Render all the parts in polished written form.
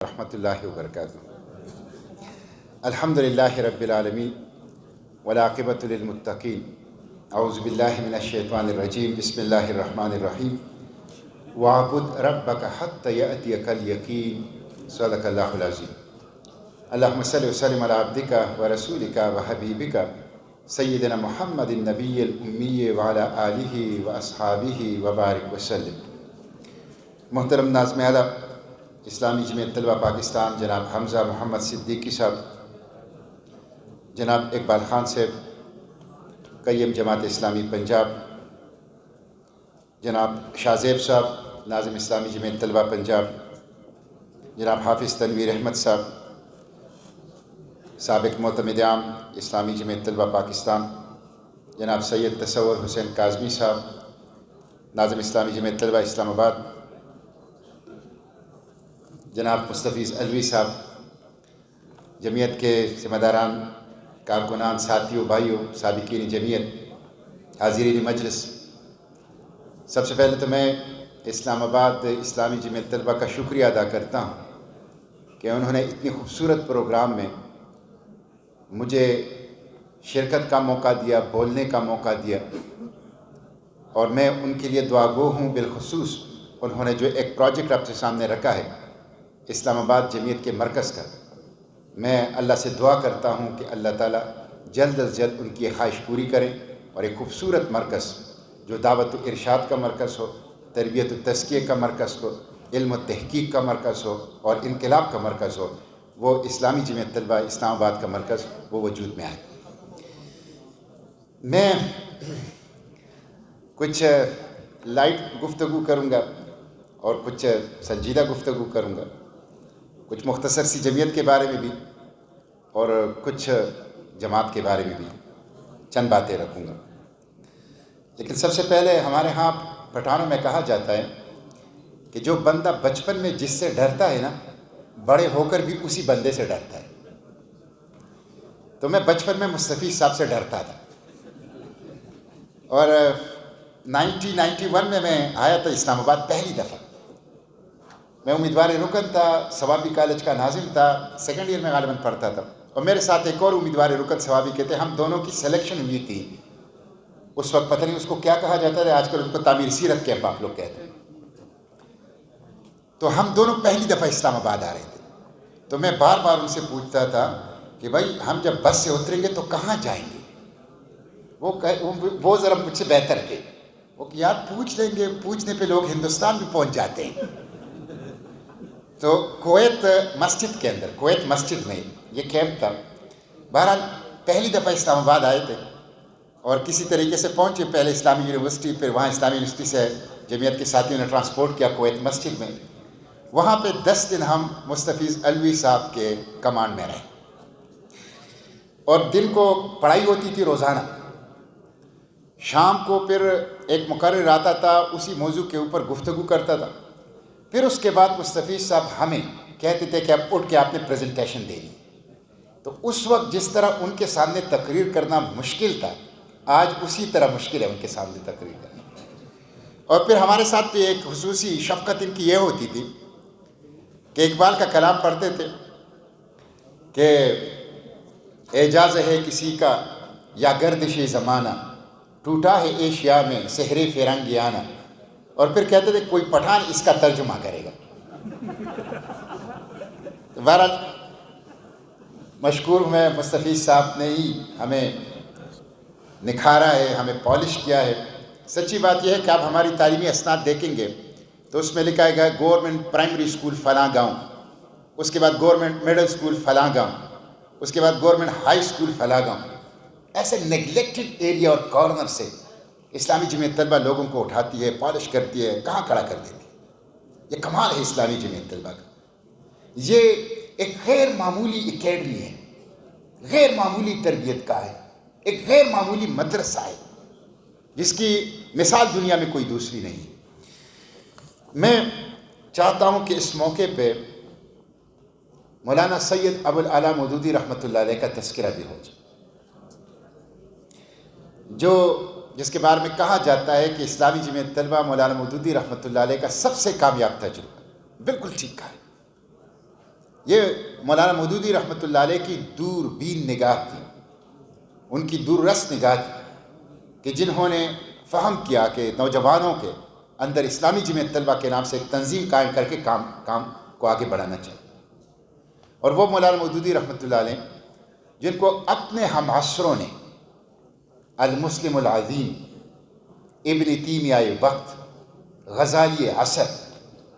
رحمۃ اللہ وبرکاتہ۔ الحمدللہ رب العالمین والعاقبۃ للمتقین۔ اعوذ باللہ من الشیطان الرجیم، بسم اللہ الرحمن الرحیم۔ وَاعْبُدْ رَبَّكَ حَتَّى يَأْتِيَكَ الْيَقِينُ۔ صدق اللہ العظیم۔ اللہم صلی وسلم علی عبدک ورسولک وحبیبک سیدنا محمد النبی الامی وعلی آلہ واصحابہ وبارک وسلم۔ محترم ناظم اعلیٰ اسلامی جمعیت طلبہ پاکستان جناب حمزہ محمد صدیقی صاحب، جناب اقبال خان صاحب قیم جماعت اسلامی پنجاب، جناب شاہ زیب صاحب ناظم اسلامی جمعیت طلبہ پنجاب، جناب حافظ تنویر احمد صاحب سابق معتمد عام اسلامی جمعیت طلبہ پاکستان، جناب سید تصور حسین کاظمی صاحب ناظم اسلامی جمعیت طلبہ اسلام آباد، جناب مستفیض علوی صاحب جمعیت کے ذمہ داران، کارکنان، ساتھیوں، بھائیوں، سابقین جمعیت، حاضرین مجلس، سب سے پہلے تو میں اسلام آباد اسلامی جمعیت طلبہ کا شکریہ ادا کرتا ہوں کہ انہوں نے اتنی خوبصورت پروگرام میں مجھے شرکت کا موقع دیا، بولنے کا موقع دیا، اور میں ان کے لیے دعا گو ہوں۔ بالخصوص انہوں نے جو ایک پروجیکٹ آپ کے سامنے رکھا ہے اسلام آباد جمعیت کے مرکز کا، میں اللہ سے دعا کرتا ہوں کہ اللہ تعالیٰ جلد از جلد ان کی یہ خواہش پوری کریں، اور ایک خوبصورت مرکز جو دعوت و ارشاد کا مرکز ہو، تربیت و تزکیہ کا مرکز ہو، علم و تحقیق کا مرکز ہو، اور انقلاب کا مرکز ہو، وہ اسلامی جمعیت طلبہ اسلام آباد کا مرکز وہ وجود میں آئے۔ میں کچھ لائٹ گفتگو کروں گا اور کچھ سنجیدہ گفتگو کروں گا، کچھ مختصر سی جمعیت کے بارے میں بھی اور کچھ جماعت کے بارے میں بھی چند باتیں رکھوں گا۔ لیکن سب سے پہلے ہمارے ہاں پٹھانوں میں کہا جاتا ہے کہ جو بندہ بچپن میں جس سے ڈرتا ہے نا، بڑے ہو کر بھی اسی بندے سے ڈرتا ہے۔ تو میں بچپن میں مستفیض صاحب سے ڈرتا تھا، اور 1991 میں آیا تھا اسلام آباد پہلی دفعہ۔ میں امیدوار رکن تھا، ثوابی کالج کا ناظم تھا، سیکنڈ ایئر میں غالباً پڑھتا تھا، اور میرے ساتھ ایک اور امیدوار رکن ثوابی کے تھے۔ ہم دونوں کی سلیکشن ہوئی تھی اس وقت، پتہ نہیں اس کو کیا کہا جاتا ہے، آج کل ان کو تعمیر سیرت کیمپ آپ لوگ کہتے ہیں۔ تو ہم دونوں پہلی دفعہ اسلام آباد آ رہے تھے، تو میں بار بار ان سے پوچھتا تھا کہ بھائی ہم جب بس سے اتریں گے تو کہاں جائیں گے؟ وہ ذرا مجھ سے بہتر تھے، وہ کہ یار پوچھ لیں گے، پوچھنے پہ لوگ ہندوستان بھی پہنچ جاتے ہیں۔ تو کویت مسجد کے اندر، کویت مسجد میں یہ کیمپ تھا۔ بہرحال پہلی دفعہ اسلام آباد آئے تھے اور کسی طریقے سے پہنچے، پہلے اسلامی یونیورسٹی، پھر وہاں اسلامی یونیورسٹی سے جمعیت کے ساتھیوں نے ٹرانسپورٹ کیا کویت مسجد میں۔ وہاں پہ 10 دن ہم مستفیض علوی صاحب کے کمانڈ میں رہے، اور دن کو پڑھائی ہوتی تھی روزانہ، شام کو پھر ایک مقرر آتا تھا، اسی موضوع کے اوپر گفتگو کرتا تھا۔ پھر اس کے بعد مستفیض صاحب ہمیں کہتے تھے کہ اب اٹھ کے آپ نے پریزنٹیشن دینی۔ تو اس وقت جس طرح ان کے سامنے تقریر کرنا مشکل تھا، آج اسی طرح مشکل ہے ان کے سامنے تقریر کرنا۔ اور پھر ہمارے ساتھ بھی ایک خصوصی شفقت ان کی یہ ہوتی تھی کہ اقبال کا کلام پڑھتے تھے کہ اعجاز ہے کسی کا یا گردش زمانہ، ٹوٹا ہے ایشیا میں سحر فرنگیانہ، اور پھر کہتے تھے کوئی پٹھان اس کا ترجمہ کرے گا۔ بہرحال مشکور میں مستفیض صاحب نے ہی ہمیں نکھارا ہے، ہمیں پالش کیا ہے۔ سچی بات یہ ہے کہ آپ ہماری تعلیمی اسناد دیکھیں گے تو اس میں لکھا ہے گورنمنٹ پرائمری اسکول فلاں گاؤں، اس کے بعد گورنمنٹ مڈل اسکول فلاں گاؤں، اس کے بعد گورنمنٹ ہائی اسکول فلاں گاؤں۔ ایسے نیگلیکٹڈ ایریا اور کارنر سے اسلامی جمعیت طلبہ لوگوں کو اٹھاتی ہے، پالش کرتی ہے، کہاں کھڑا کر دیتی ہے۔ یہ کمال ہے اسلامی جمعیت طلبہ کا۔ یہ ایک غیر معمولی اکیڈمی ہے، غیر معمولی تربیت کا ہے، ایک غیر معمولی مدرسہ ہے جس کی مثال دنیا میں کوئی دوسری نہیں ہے۔ میں چاہتا ہوں کہ اس موقع پہ مولانا سید ابو الاعلیٰ مودودی رحمۃ اللہ علیہ کا تذکرہ بھی ہو جائے، جس کے بارے میں کہا جاتا ہے کہ اسلامی جمعیت طلبہ مولانا مودودی رحمۃ اللہ علیہ کا سب سے کامیاب تجربہ۔ بالکل ٹھیک کہا ہے۔ یہ مولانا مودودی رحمۃ اللہ علیہ کی دوربین نگاہ تھی، ان کی دور رس نگاہ تھی کہ جنہوں نے فہم کیا کہ نوجوانوں کے اندر اسلامی جمعیت طلبہ کے نام سے ایک تنظیم قائم کر کے کام کو آگے بڑھانا چاہیے۔ اور وہ مولانا مودودی رحمۃ اللہ علیہ جن کو اپنے ہم عصروں نے المسلم العظیم، ابن تیمیہ وقت، غزالی عصر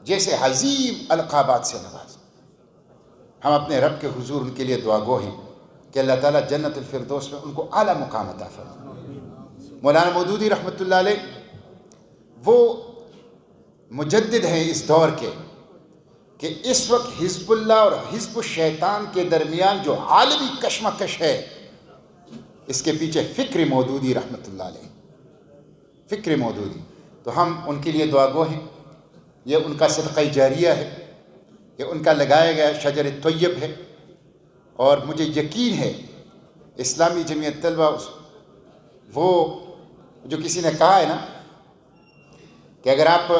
جیسے عظیم القابات سے نوازا۔ ہم اپنے رب کے حضور ان کے لیے دعا گو ہیں کہ اللہ تعالیٰ جنت الفردوس میں ان کو اعلیٰ مقام عطا فرمائے۔ مولانا مودودی رحمۃ اللہ علیہ وہ مجدد ہیں اس دور کے کہ اس وقت حزب اللہ اور حزب الشیطان کے درمیان جو عالمی کشمکش ہے، اس کے پیچھے فکر مودودی رحمۃ اللہ علیہ، فکر مودودی۔ تو ہم ان کے لیے دعا گو ہیں، یہ ان کا صدقہ جاریہ ہے، یہ ان کا لگایا گیا شجر طیب ہے، اور مجھے یقین ہے اسلامی جمعیت طلبہ، وہ جو کسی نے کہا ہے نا کہ اگر آپ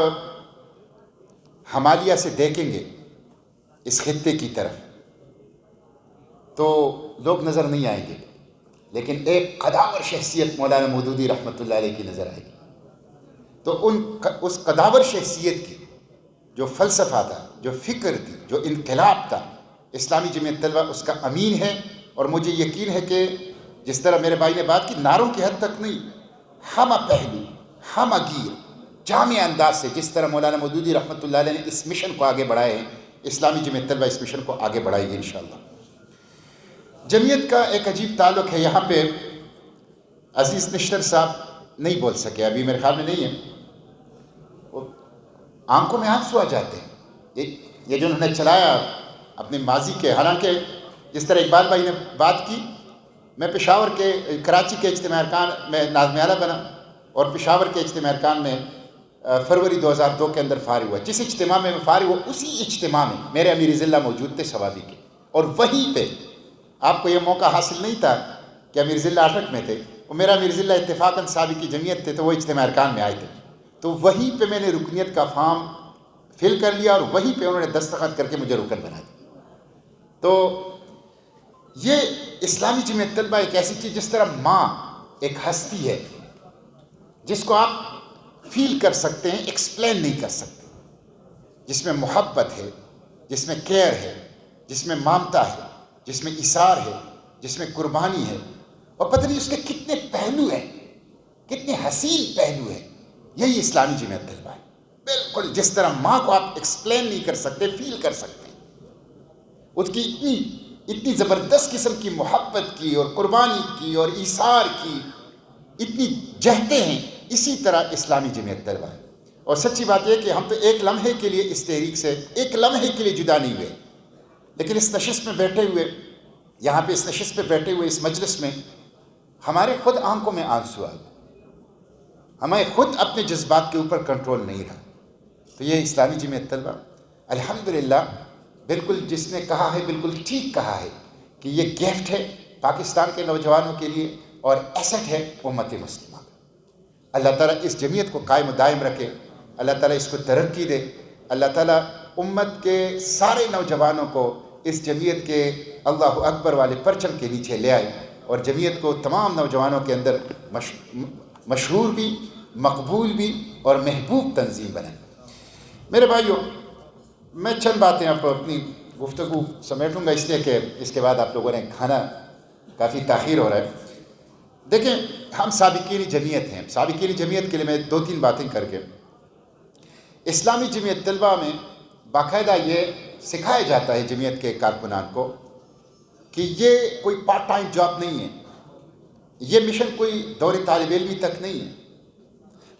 ہمالیہ سے دیکھیں گے اس خطے کی طرف تو لوگ نظر نہیں آئیں گے، لیکن ایک قداور شخصیت مولانا مودودی رحمۃ اللہ علیہ کی نظر آئے گی۔ تو اس قداور شخصیت کی جو فلسفہ تھا، جو فکر تھی، جو انقلاب تھا، اسلامی جمعیت طلبہ اس کا امین ہے۔ اور مجھے یقین ہے کہ جس طرح میرے بھائی نے بات کی، نعروں کی حد تک نہیں، ہم پہلو، ہم گیر، جامع انداز سے جس طرح مولانا مودودی رحمۃ اللہ علیہ نے اس مشن کو آگے بڑھائے ہیں، اسلامی جمعیت طلبہ اس مشن کو آگے بڑھائے گی انشاءاللہ۔ جمعیت کا ایک عجیب تعلق ہے، یہاں پہ عزیز نشتر صاحب نہیں بول سکے، ابھی میرے خیال میں نہیں ہے، آنکھوں میں آنسو آ جاتے ہیں یہ جو انہوں نے چلایا اپنے ماضی کے۔ حالانکہ جس طرح اقبال بھائی نے بات کی، میں پشاور کے کراچی کے اجتماع ارکان میں ناظم اعلیٰ بنا، اور پشاور کے اجتماع ارکان میں فروری 2002 کے اندر فارغ ہوا۔ جس اجتماع میں فارغ ہوا، اسی اجتماع میں میرے امیر ضلع موجود تھے ثوابی کے، اور وہیں پہ آپ کو یہ موقع حاصل نہیں تھا کہ امیر ضلع اٹک میں تھے، وہ میرا امیر ضلع اتفاقاً ثابی کی جمعیت تھے، تو وہ اجتماع ارکان میں آئے تھے، تو وہیں پہ میں نے رکنیت کا فارم فل کر لیا، اور وہیں پہ انہوں نے دستخط کر کے مجھے رکن بنا دیا۔ تو یہ اسلامی جمعیت طلبہ ایک ایسی چیز، جس طرح ماں ایک ہستی ہے جس کو آپ فیل کر سکتے ہیں، ایکسپلین نہیں کر سکتے، جس میں محبت ہے، جس میں کیئر ہے، جس میں مامتا ہے، جس میں ایثار ہے، جس میں قربانی ہے، اور پتہ نہیں اس کے کتنے پہلو ہیں، کتنے حسین پہلو ہیں۔ یہی اسلامی جمعیت طلبہ ہے، بالکل جس طرح ماں کو آپ ایکسپلین نہیں کر سکتے، فیل کر سکتے ہیں، اس کی اتنی زبردست قسم کی محبت کی اور قربانی کی اور ایثار کی اتنی جہتے ہیں، اسی طرح اسلامی جمعیت طلبہ ہے۔ اور سچی بات یہ کہ ہم تو ایک لمحے کے لیے اس تحریک سے ایک لمحے کے لیے جدا نہیں ہوئے، لیکن اس نشست میں بیٹھے ہوئے، یہاں پہ اس نشست پہ بیٹھے ہوئے اس مجلس میں ہمارے خود آنکھوں میں آنسو آ گئے، ہمیں خود اپنے جذبات کے اوپر کنٹرول نہیں رہا۔ تو یہ اسلامی جمعیت طلبہ الحمدللہ، بالکل جس نے کہا ہے بالکل ٹھیک کہا ہے کہ یہ گفٹ ہے پاکستان کے نوجوانوں کے لیے اور ایسٹ ہے امت مسلمہ۔ اللہ تعالیٰ اس جمعیت کو قائم و دائم رکھے، اللہ تعالیٰ اس کو ترقی دے، اللہ تعالیٰ امت کے سارے نوجوانوں کو اس جمعیت کے اللہ اکبر والے پرچم کے نیچے لے آئے، اور جمعیت کو تمام نوجوانوں کے اندر مشہور بھی، مقبول بھی اور محبوب تنظیم بنائے۔ میرے بھائیوں، میں چند باتیں آپ اپنی گفتگو سمیٹوں گا، اس لیے کہ اس کے بعد آپ لوگوں نے کھانا کافی تاخیر ہو رہا ہے۔ دیکھیں، ہم سابقین جمعیت ہیں، سابقین جمعیت کے لیے میں 2-3 باتیں کر کے، اسلامی جمعیت طلبہ میں باقاعدہ یہ سکھایا جاتا ہے جمعیت کے کارکنان کو کہ یہ کوئی پارٹ ٹائم جاب نہیں ہے، یہ مشن کوئی دور طالب علمی تک نہیں ہے،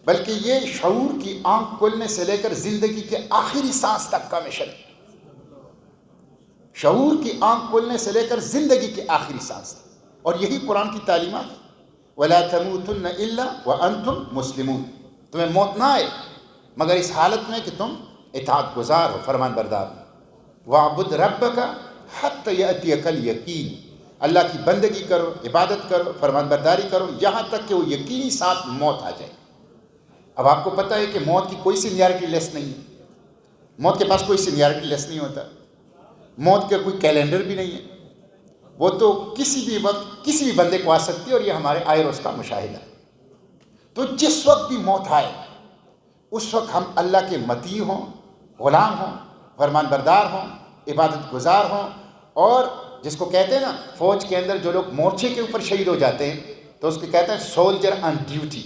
بلکہ یہ شعور کی آنکھ کھلنے سے لے کر زندگی کے آخری سانس تک کا مشن ہے، شعور کی آنکھ کھلنے سے لے کر زندگی کے آخری سانس تک، اور یہی قرآن کی تعلیمات ہے۔ وَلَا تَمُوتُنَّ إِلَّا وَأَنْتُمْ مُسْلِمُونَ، تمہیں موت نہ آئے مگر اس حالت میں کہ تم اطاعت گزار ہو، فرمان بردار ہو۔ وَاعْبُدْ رَبَّكَ حَتَّى يَأْتِيَكَ الْيَقِينُ، اللہ کی بندگی کرو، عبادت کرو، فرمان برداری کرو، یہاں تک کہ وہ یقینی ساتھ موت آ جائے۔ اب آپ کو پتہ ہے کہ موت کی کوئی سینیارٹی لیس نہیں ہے، موت کے پاس کوئی سینیارٹی لیس نہیں ہوتا، موت کا کوئی کیلنڈر بھی نہیں ہے، وہ تو کسی بھی وقت کسی بھی بندے کو آ سکتی ہے، اور یہ ہمارے آئے روز کا مشاہدہ ہے۔ تو جس وقت بھی موت آئے اس وقت ہم اللہ کے مطیع ہوں، غلام ہوں، فرمان بردار ہوں، عبادت گزار ہوں، اور جس کو کہتے ہیں نا فوج کے اندر جو لوگ مورچے کے اوپر شہید ہو جاتے ہیں تو اس کو کہتے ہیں سولجر آن ڈیوٹی۔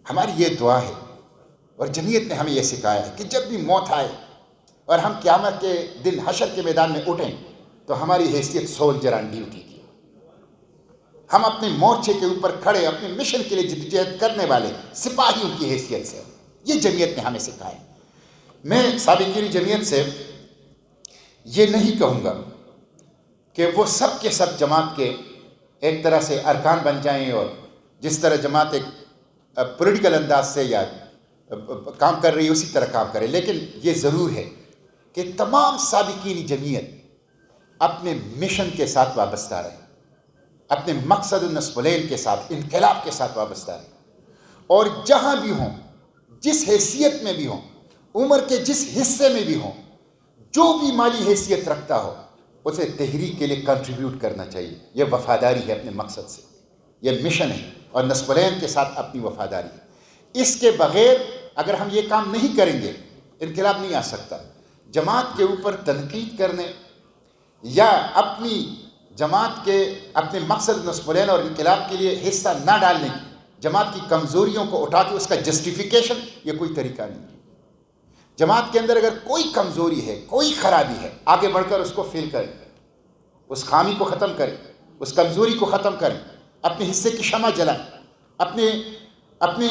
ہماری یہ دعا ہے، اور جمعیت نے ہمیں یہ سکھایا ہے کہ جب بھی موت آئے اور ہم قیامت کے دن حشر کے میدان میں اٹھیں تو ہماری حیثیت سولجر آن ڈیوٹی کی، ہم اپنے مورچے کے اوپر کھڑے اپنے مشن کے لیے جدوجہد کرنے والے سپاہیوں کی حیثیت سے، یہ جمعیت نے ہمیں سکھایا۔ میں سابقین جمعیت سے یہ نہیں کہوں گا کہ وہ سب کے سب جماعت کے ایک طرح سے ارکان بن جائیں، اور جس طرح جماعت ایک پولیٹیکل انداز سے یا کام کر رہی ہے اسی طرح کام کرے، لیکن یہ ضرور ہے کہ تمام سابقین جمعیت اپنے مشن کے ساتھ وابستہ رہیں، اپنے مقصد النصبلین کے ساتھ، انقلاب کے ساتھ وابستہ رہیں، اور جہاں بھی ہوں، جس حیثیت میں بھی ہوں، عمر کے جس حصے میں بھی ہوں، جو بھی مالی حیثیت رکھتا ہو اسے تحریک کے لیے کنٹریبیوٹ کرنا چاہیے۔ یہ وفاداری ہے اپنے مقصد سے، یہ مشن ہے، اور نصبلین کے ساتھ اپنی وفاداری ہے۔ اس کے بغیر اگر ہم یہ کام نہیں کریں گے انقلاب نہیں آ سکتا۔ جماعت کے اوپر تنقید کرنے یا اپنی جماعت کے اپنے مقصد نصبلین اور انقلاب کے لیے حصہ نہ ڈالنے کی، جماعت کی کمزوریوں کو اٹھا کے اس کا جسٹیفیکیشن، یہ کوئی طریقہ نہیں ہے۔ جماعت کے اندر اگر کوئی کمزوری ہے، کوئی خرابی ہے، آگے بڑھ کر اس کو فل کریں، اس خامی کو ختم کریں، اس کمزوری کو ختم کریں، اپنے حصے کی شمع جلائیں، اپنی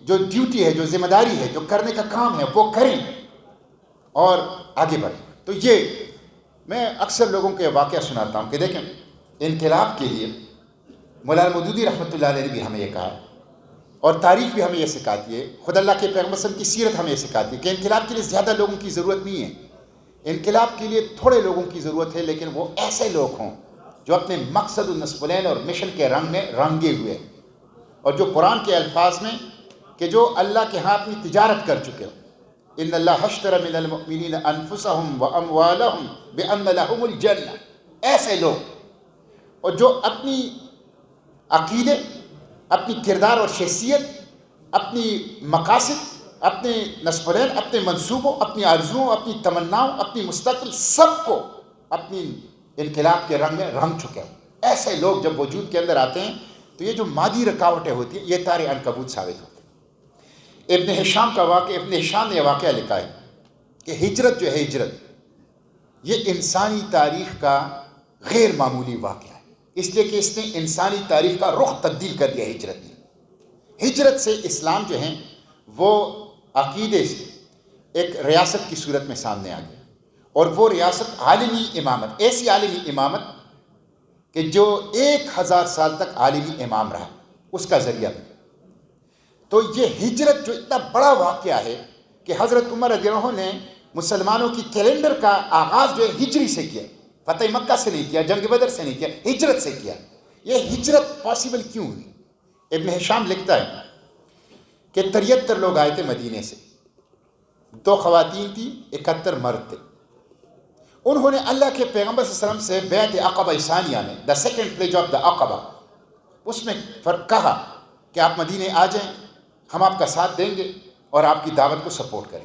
جو ڈیوٹی ہے، جو ذمہ داری ہے، جو کرنے کا کام ہے وہ کریں اور آگے بڑھیں۔ تو یہ میں اکثر لوگوں کے واقعہ سناتا ہوں کہ دیکھیں انقلاب کے لیے مولانا مودودی رحمۃ اللہ علیہ نے بھی ہمیں یہ کہا، اور تاریخ بھی ہمیں یہ سکھاتی ہے، خدا اللہ کے پیغمبر صلی اللہ علیہ وسلم کی سیرت ہمیں یہ سکھاتی ہے کہ انقلاب کے لیے زیادہ لوگوں کی ضرورت نہیں ہے، انقلاب کے لیے تھوڑے لوگوں کی ضرورت ہے، لیکن وہ ایسے لوگ ہوں جو اپنے مقصد النصبلین اور مشن کے رنگ میں رنگے ہوئے، اور جو قرآن کے الفاظ میں کہ جو اللہ کے ہاں اپنی تجارت کر چکے ہو، ان اللہ اشتری من المؤمنین انفسهم واموالهم بان لهم الجنہ، ایسے لوگ، اور جو اپنی عقیدے، اپنی کردار اور شخصیت، اپنی مقاصد، اپنے نصبلین، اپنے منصوبوں، اپنی آرزوؤں، اپنی تمناؤں، اپنی مستقبل، سب کو اپنی انقلاب کے رنگ میں رنگ چکے ہیں۔ ایسے لوگ جب وجود کے اندر آتے ہیں تو یہ جو مادی رکاوٹیں ہوتی ہیں یہ تار عنکبوت ثابت ہوتی ہیں۔ ابن ہشام کا واقعہ، ابن ہشام نے واقعہ لکھا ہے کہ ہجرت جو ہے، ہجرت یہ انسانی تاریخ کا غیر معمولی واقعہ ہے، اس لیے کہ اس نے انسانی تاریخ کا رخ تبدیل کر دیا۔ ہجرت نے، ہجرت سے اسلام جو ہیں وہ عقیدے سے ایک ریاست کی صورت میں سامنے آ گیا، اور وہ ریاست عالمی امامت، ایسی عالمی امامت کہ جو 1000 سال تک عالمی امام رہا، اس کا ذریعہ بنا۔ تو یہ ہجرت جو اتنا بڑا واقعہ ہے کہ حضرت عمر رضی اللہ عنہ نے مسلمانوں کی کیلنڈر کا آغاز جو ہے ہجری سے کیا، فتح مکہ سے نہیں کیا، جنگ بدر سے نہیں کیا، ہجرت سے کیا۔ یہ ہجرت پاسبل کیوں ہوئی؟ ابن ہشام لکھتا ہے کہ 73 لوگ آئے تھے مدینے سے، 2 خواتین تھیں، 71 مرد تھے۔ انہوں نے اللہ کے پیغمبر صلی اللہ علیہ وسلم سے بیعت عقبہ ثانیہ میں، the second pledge of the Aqaba, اس میں کہا کہ آپ مدینے آ جائیں، ہم آپ کا ساتھ دیں گے اور آپ کی دعوت کو سپورٹ کریں۔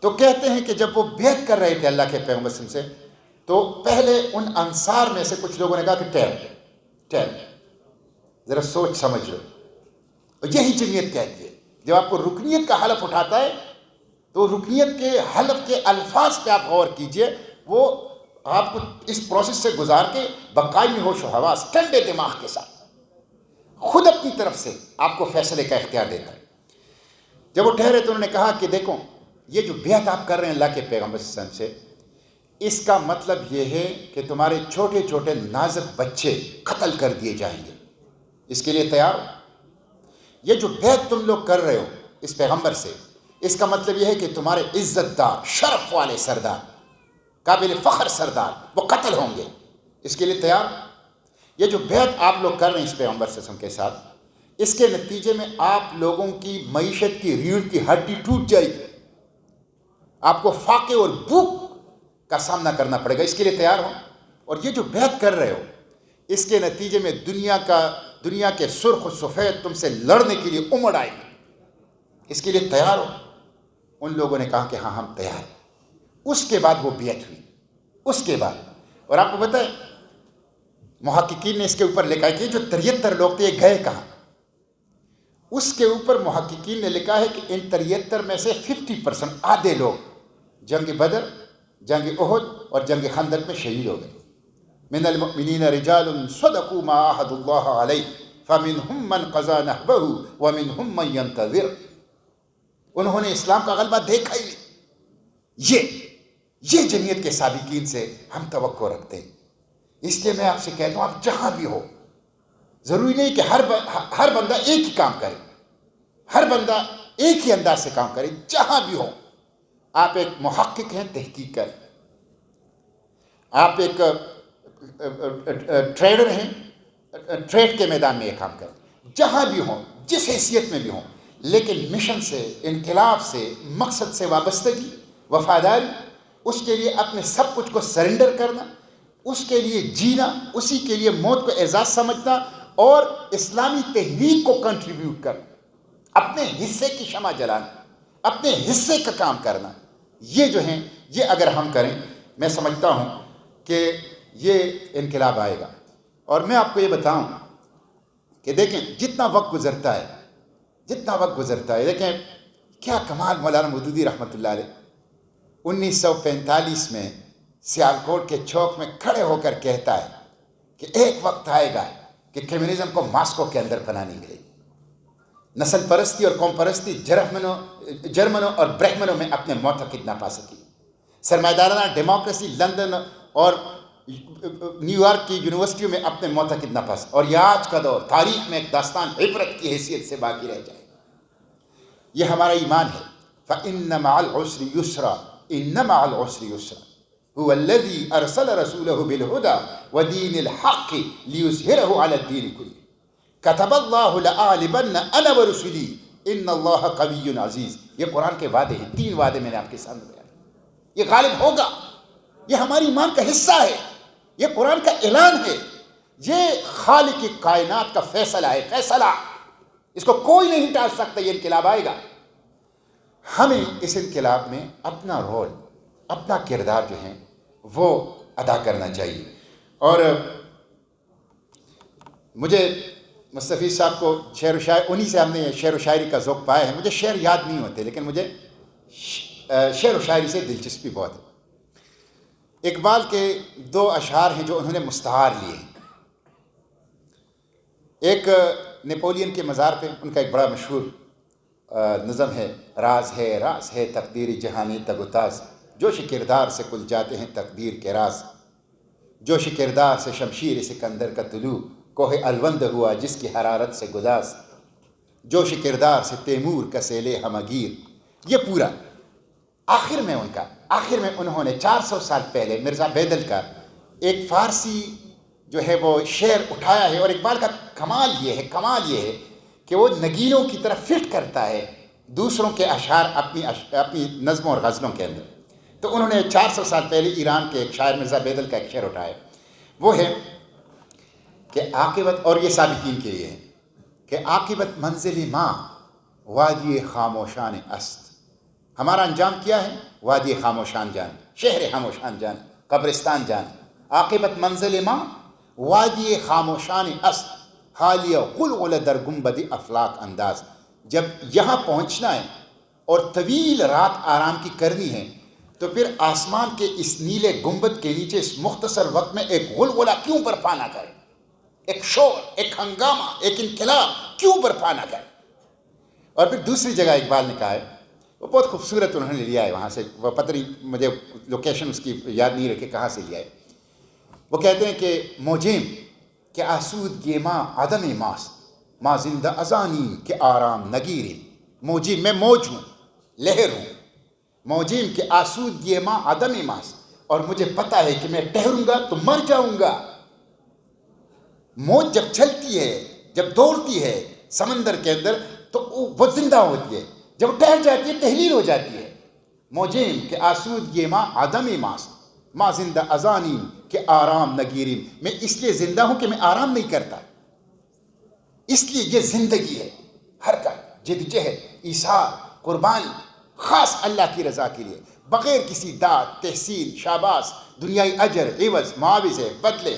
تو کہتے ہیں کہ جب وہ بیعت کر رہے تھے اللہ کے پیغمبر صلی اللہ علیہ وسلم سے، تو پہلے ان انصار میں سے کچھ لوگوں نے کہا کہ ٹھہر ذرا سوچ سمجھ لو۔ یہی جمعیت کہتی ہے، جب آپ کو رکنیت کا حلف اٹھاتا ہے تو رکنیت کے حلف کے الفاظ پہ آپ غور کیجئے، وہ آپ کو اس پروسیس سے گزار کے بقائی میں ہوش و حواس، ٹھنڈے دماغ کے ساتھ خود اپنی طرف سے آپ کو فیصلے کا اختیار دیتا ہے۔ جب وہ ٹھہرے تو انہوں نے کہا کہ دیکھو یہ جو بیعت آپ کر رہے ہیں اللہ کے پیغمبر صلی اللہ علیہ وسلم سے، اس کا مطلب یہ ہے کہ تمہارے چھوٹے چھوٹے نازک بچے قتل کر دیے جائیں گے، اس کے لیے تیار ہو؟ یہ جو بیعت تم لوگ کر رہے ہو اس پیغمبر سے، اس کا مطلب یہ ہے کہ تمہارے عزت دار، شرف والے سردار، قابل فخر سردار وہ قتل ہوں گے، اس کے لیے تیار ہو؟ یہ جو بیعت آپ لوگ کر رہے ہیں اس پیغمبر صلی اللہ علیہ وسلم کے ساتھ، اس کے نتیجے میں آپ لوگوں کی معیشت کی ریڑھ کی ہڈی ٹوٹ جائے گی، آپ کو فاقے اور بھوک کا سامنا کرنا پڑے گا، اس کے لیے تیار ہو. اور یہ جو بیعت کر رہے ہو اس کے نتیجے میں دنیا کے سرخ و سفید تم سے لڑنے کے لیے امڑ آئے گی، اس کے لیے تیار ہو. ان لوگوں نے کہا کہ ہاں ہم تیار ہیں. اس کے بعد وہ بیعت ہوئی. اس کے بعد، اور آپ کو بتائیں محققین نے اس کے اوپر لکھا ہے کہ جو 73 لوگ تھے یہ گئے کہاں. اس کے اوپر محققین نے لکھا ہے کہ ان 73 میں سے 50% آدھے لوگ جنگ بدر، جنگ احد اور جنگ خندق میں شہید ہو گئے. من المؤمنین رجال صدقوا ما عاهدوا الله علیہ فمنهم من قضى نحبه ومنهم من ينتظر. انہوں نے اسلام کا غلبہ دیکھا ہی نہیں. یہ جمعیت کے سابقین سے ہم توقع رکھتے ہیں. اس لیے میں آپ سے کہتا ہوں، آپ جہاں بھی ہو، ضروری نہیں کہ ہر بندہ ایک ہی کام کرے، ہر بندہ ایک ہی انداز سے کام کرے. جہاں بھی ہو، آپ ایک محقق ہیں، تحقیق کریں. آپ ایک ٹریڈر ہیں، ٹریڈ کے میدان میں یہ کام کریں. جہاں بھی ہوں، جس حیثیت میں بھی ہوں، لیکن مشن سے، انقلاب سے، مقصد سے وابستگی، وفاداری، اس کے لیے اپنے سب کچھ کو سرنڈر کرنا، اس کے لیے جینا، اسی کے لیے موت کو اعزاز سمجھنا اور اسلامی تحریک کو کنٹریبیوٹ کرنا، اپنے حصے کی شمع جلانا، اپنے حصے کا کام کرنا. یہ جو ہیں، یہ اگر ہم کریں، میں سمجھتا ہوں کہ یہ انقلاب آئے گا. اور میں آپ کو یہ بتاؤں کہ دیکھیں جتنا وقت گزرتا ہے، دیکھیں کیا کمال مولانا مودودی رحمۃ اللہ علیہ 1945 میں سیالکوٹ کے چوک میں کھڑے ہو کر کہتا ہے کہ ایک وقت آئے گا کہ کمیونزم کو ماسکو کے اندر پناہ نہیں ملے گی. نسل پرستی اور قوم پرستی جرمنوں اور برہمنوں میں اپنے معتقد نہ پا سکی. سرمایہ دارانہ ڈیموکریسی لندن اور نیو یارک کی یونیورسٹیوں میں اپنے معتقد نہ پا سکی. اور یہ آج کا دور تاریخ میں ایک داستان عبرت کی حیثیت سے باقی رہ جائے. یہ ہمارا ایمان ہے. فَإِنَّ مَعَ الْعُسْرِ يُسْرًا إِنَّ مَعَ الْعُسْرِ يُسْرًا هُوَ الَّذِي أَرْسَلَ رَسُولَهُ بِالْهُدَى وَدِينِ الْحَقِّ لِيُظْهِرَهُ عَلَى الدِّينِ كُلِّهِ كَتَبَ اللَّهُ لَأَغْلِبَنَّ أَنَا وَرُسُلِي إِنَّ اللَّهَ قَوِيٌّ عَزِيزٌ. یہ قرآن کے وعدے ہیں، 3 وعدے میں نے آپ کے سامنے بیان کیے. یہ غالب ہوگا، یہ ہماری ایمان کا حصہ ہے، یہ قرآن کا اعلان ہے، یہ خالق کائنات کا فیصلہ ہے. فیصلہ اس کو کوئی نہیں ٹال سکتا. یہ انقلاب آئے گا. ہمیں اس انقلاب میں اپنا رول، اپنا کردار جو ہے وہ ادا کرنا چاہیے. اور مجھے مستفیض صاحب کو شعر و شاعری، انہی سے ہم نے شعر و شاعری کا ذوق پایا ہے. مجھے شعر یاد نہیں ہوتے، لیکن مجھے شعر و شاعری سے دلچسپی بہت ہے. اقبال کے 2 اشعار ہیں جو انہوں نے مستعار لیے ہیں. ایک نیپولین کے مزار پہ ان کا ایک بڑا مشہور نظم ہے، راز ہے تقدیر جہانی تگتاز، جوش کردار سے کھل جاتے ہیں تقدیر کے راز. جوش کردار سے شمشیر سکندر کا طلوع، کوہ الوند ہوا جس کی حرارت سے گداز. جوش کردار سے تیمور کا سیلے ہمگیر. یہ پورا آخر میں انہوں نے 400 سال پہلے مرزا بیدل کا ایک فارسی جو ہے وہ شعر اٹھایا ہے. اور اقبال کا کمال یہ ہے کہ وہ نگینوں کی طرح فٹ کرتا ہے دوسروں کے اشعار اپنی نظموں اور غزلوں کے اندر. تو انہوں نے 400 سال پہلے ایران کے ایک شاعر مرزا بیدل کا ایک شعر اٹھایا، وہ ہے کہ عاقبت، اور یہ سابقین کے لیے ہے کہ عاقبت منزل ماں وادی خاموشان است. ہمارا انجام کیا ہے؟ وادی خاموشان جان، شہر خاموشان جان، قبرستان جان. عاقبت منزل ماں وادی خاموشان است، حالیہ غلغل در گنبد افلاک انداز. جب یہاں پہنچنا ہے اور طویل رات آرام کی کرنی ہے تو پھر آسمان کے اس نیلے گنبد کے نیچے اس مختصر وقت میں ایک غلغلہ کیوں برپا نہ کرے، ایک شور، ایک ہنگامہ، ایک انقلاب کیوں برپا نہ کرے. اور پھر دوسری جگہ اقبال نے کہا ہے، وہ بہت خوبصورت انہوں نے لیا ہے وہاں سے، وہ پتہ نہیں مجھے لوکیشن اس کی یاد نہیں رکھے کہاں سے لیا ہے. وہ کہتے ہیں کہ موجیم کہ آسودگی ماں عدم ماست، ماں زندہ ازانی کہ آرام نگیر. موجیم، میں موج ہوں، لہر ہوں. موجیم کہ آسودگی ماں عدم ماست، اور مجھے پتہ ہے کہ میں ٹھہروں گا تو مر جاؤں گا. موج جب چلتی ہے، جب دوڑتی ہے سمندر کے اندر تو وہ زندہ ہوتی ہے، جب ٹھہر جاتی ہے تحلیل ہو جاتی ہے. موجیم کہ آسودگی ماں عدم ماست، ما زندہ ازانیم کہ آرام نگیریم، میں اس لیے زندہ ہوں کہ میں آرام نہیں کرتا، اس لیے یہ زندگی ہے، حرکت، جدوجہد، ایثار، قربانی، خاص اللہ کی رضا کے لیے، بغیر کسی داد، تحسین، شاباش، دنیائی اجر، عوض، معاوضے، بدلے،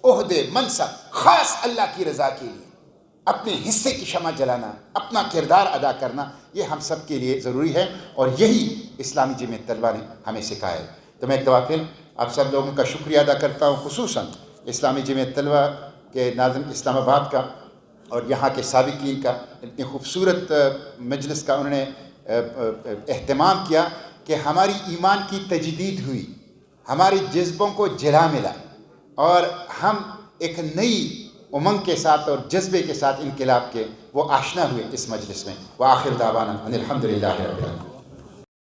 عہدے، منصب، خاص اللہ کی رضا کے لیے اپنے حصے کی شمع جلانا، اپنا کردار ادا کرنا، یہ ہم سب کے لیے ضروری ہے، اور یہی اسلامی جمعیت طلبہ نے ہمیں سکھایا ہے۔ تو میں ایک دفعہ پھر آپ سب لوگوں کا شکریہ ادا کرتا ہوں، خصوصاً اسلامی جمعیت طلبہ کے ناظم اسلام آباد کا اور یہاں کے سابقین کا، اتنی خوبصورت مجلس کا انہوں نے اہتمام کیا کہ ہماری ایمان کی تجدید ہوئی، ہمارے جذبوں کو جلا ملا، اور ہم ایک نئی امنگ کے ساتھ اور جذبے کے ساتھ انقلاب کے وہ آشنا ہوئے اس مجلس میں۔ وآخر دعوانا ان الحمد للہ رب العالمین۔